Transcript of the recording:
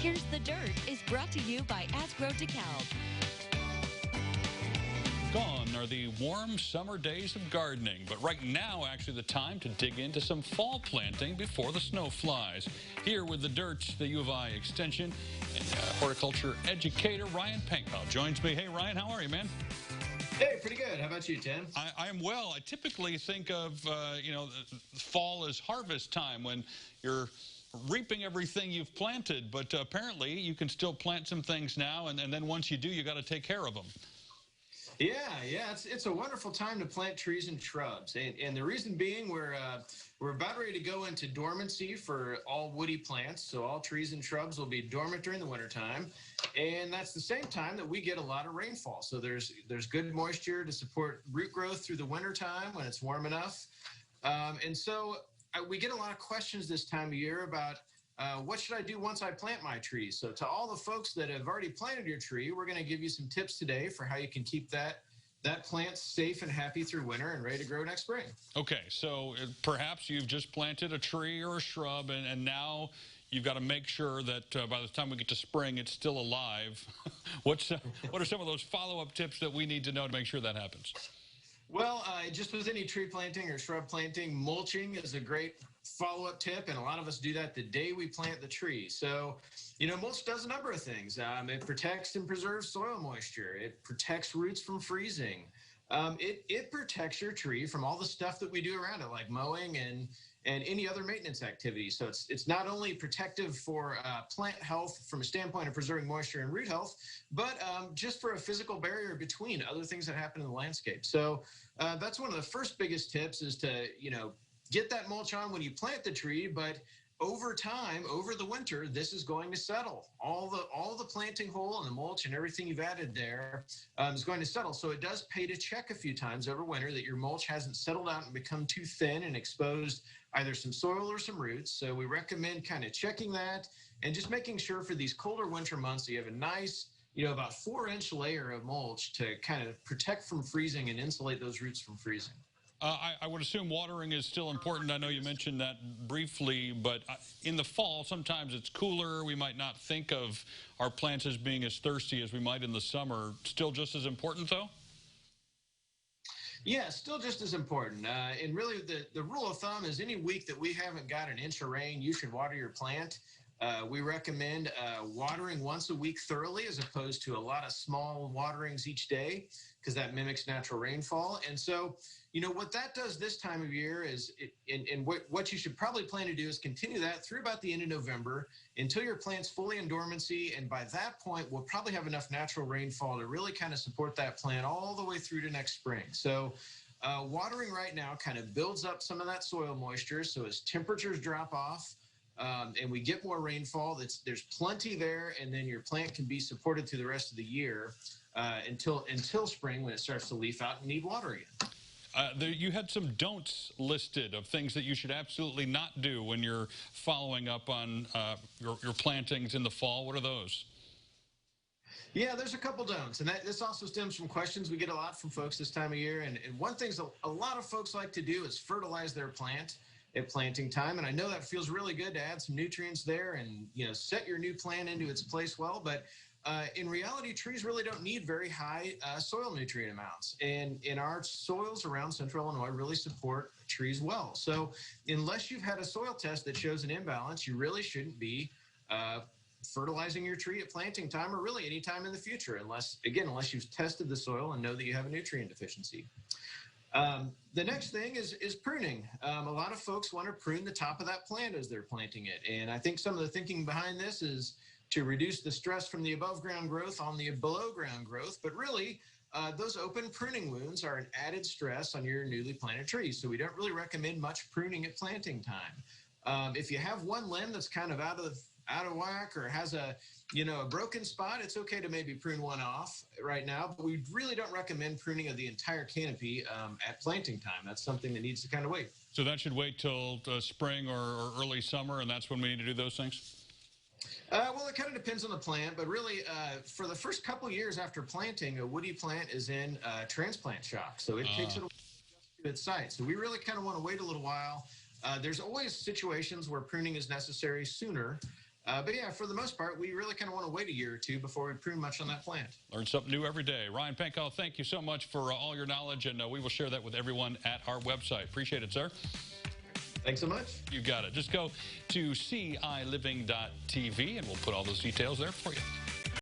Here's the Dirt is brought to you by Asgrow DeKalb. Gone are the warm summer days of gardening, but right now, actually, the time to dig into some fall planting before the snow flies. Here with the Dirt, the U of I Extension and horticulture educator Ryan Pankau joins me. Hey, Ryan, how are you, man? Hey, pretty good. How about you, Tim? I am well. I typically think of, fall as harvest time when you're reaping everything you've planted, but apparently you can still plant some things now, and then once you do, you got to take care of them. Yeah, it's a wonderful time to plant trees and shrubs, and the reason being we're about ready to go into dormancy for all woody plants, so all trees and shrubs will be dormant during the wintertime, and that's the same time that we get a lot of rainfall. So there's good moisture to support root growth through the wintertime when it's warm enough, and so we get a lot of questions this time of year about what should I do once I plant my tree? So to all the folks that have already planted your tree, we're going to give you some tips today for how you can keep that plant safe and happy through winter and ready to grow next spring. Okay, so perhaps you've just planted a tree or a shrub, and now you've got to make sure that by the time we get to spring, it's still alive. What are some of those follow-up tips that we need to know to make sure that happens? Well, just with any tree planting or shrub planting, mulching is a great follow-up tip, and a lot of us do that the day we plant the tree. So, mulch does a number of things. It protects and preserves soil moisture. It protects roots from freezing. It protects your tree from all the stuff that we do around it, like mowing and any other maintenance activity. So it's not only protective for plant health from a standpoint of preserving moisture and root health, but just for a physical barrier between other things that happen in the landscape. So that's one of the first biggest tips is to, get that mulch on when you plant the tree, but over time, over the winter, this is going to settle. All the planting hole and the mulch and everything you've added there is going to settle. So it does pay to check a few times over winter that your mulch hasn't settled out and become too thin and exposed either some soil or some roots. So we recommend kind of checking that and just making sure for these colder winter months that you have a nice, about 4-inch layer of mulch to kind of protect from freezing and insulate those roots from freezing. I would assume watering is still important. I know you mentioned that briefly, but in the fall, sometimes it's cooler. We might not think of our plants as being as thirsty as we might in the summer. Still just as important, though? Yeah, still just as important. And really, the rule of thumb is any week that we haven't got an inch of rain, you should water your plant. We recommend watering once a week thoroughly as opposed to a lot of small waterings each day because that mimics natural rainfall. And so, what that does this time of year is, what you should probably plan to do is continue that through about the end of November until your plant's fully in dormancy. And by that point, we'll probably have enough natural rainfall to really kind of support that plant all the way through to next spring. So watering right now kind of builds up some of that soil moisture. So as temperatures drop off, and we get more rainfall, there's plenty there, and then your plant can be supported through the rest of the year until spring when it starts to leaf out and need water again. You had some don'ts listed of things that you should absolutely not do when you're following up on your plantings in the fall. What are those? Yeah, there's a couple don'ts, and this also stems from questions we get a lot from folks this time of year. And one thing a lot of folks like to do is fertilize their plant at planting time, and I know that feels really good to add some nutrients there and set your new plant into its place well, but in reality, trees really don't need very high soil nutrient amounts, and in our soils around Central Illinois really support trees well. So unless you've had a soil test that shows an imbalance, you really shouldn't be fertilizing your tree at planting time or really any time in the future, unless you've tested the soil and know that you have a nutrient deficiency. The next thing is pruning. A lot of folks want to prune the top of that plant as they're planting it. And I think some of the thinking behind this is to reduce the stress from the above ground growth on the below ground growth. But really, those open pruning wounds are an added stress on your newly planted trees. So we don't really recommend much pruning at planting time. If you have one limb that's kind of out of whack or has a broken spot, it's okay to maybe prune one off right now, but we really don't recommend pruning of the entire canopy at planting time. That's something that needs to kind of wait. So that should wait till spring or early summer, and that's when we need to do those things? Well, it kind of depends on the plant, but really for the first couple years after planting, a woody plant is in transplant shock. So it takes it a while to adjust to its site. So we really kind of want to wait a little while. There's always situations where pruning is necessary sooner. But yeah, for the most part, we really kind of want to wait a year or two before we prune much on that plant. Learn something new every day. Ryan Pankow, thank you so much for all your knowledge, and we will share that with everyone at our website. Appreciate it, sir. Thanks so much. You got it. Just go to CILiving.tv, and we'll put all those details there for you.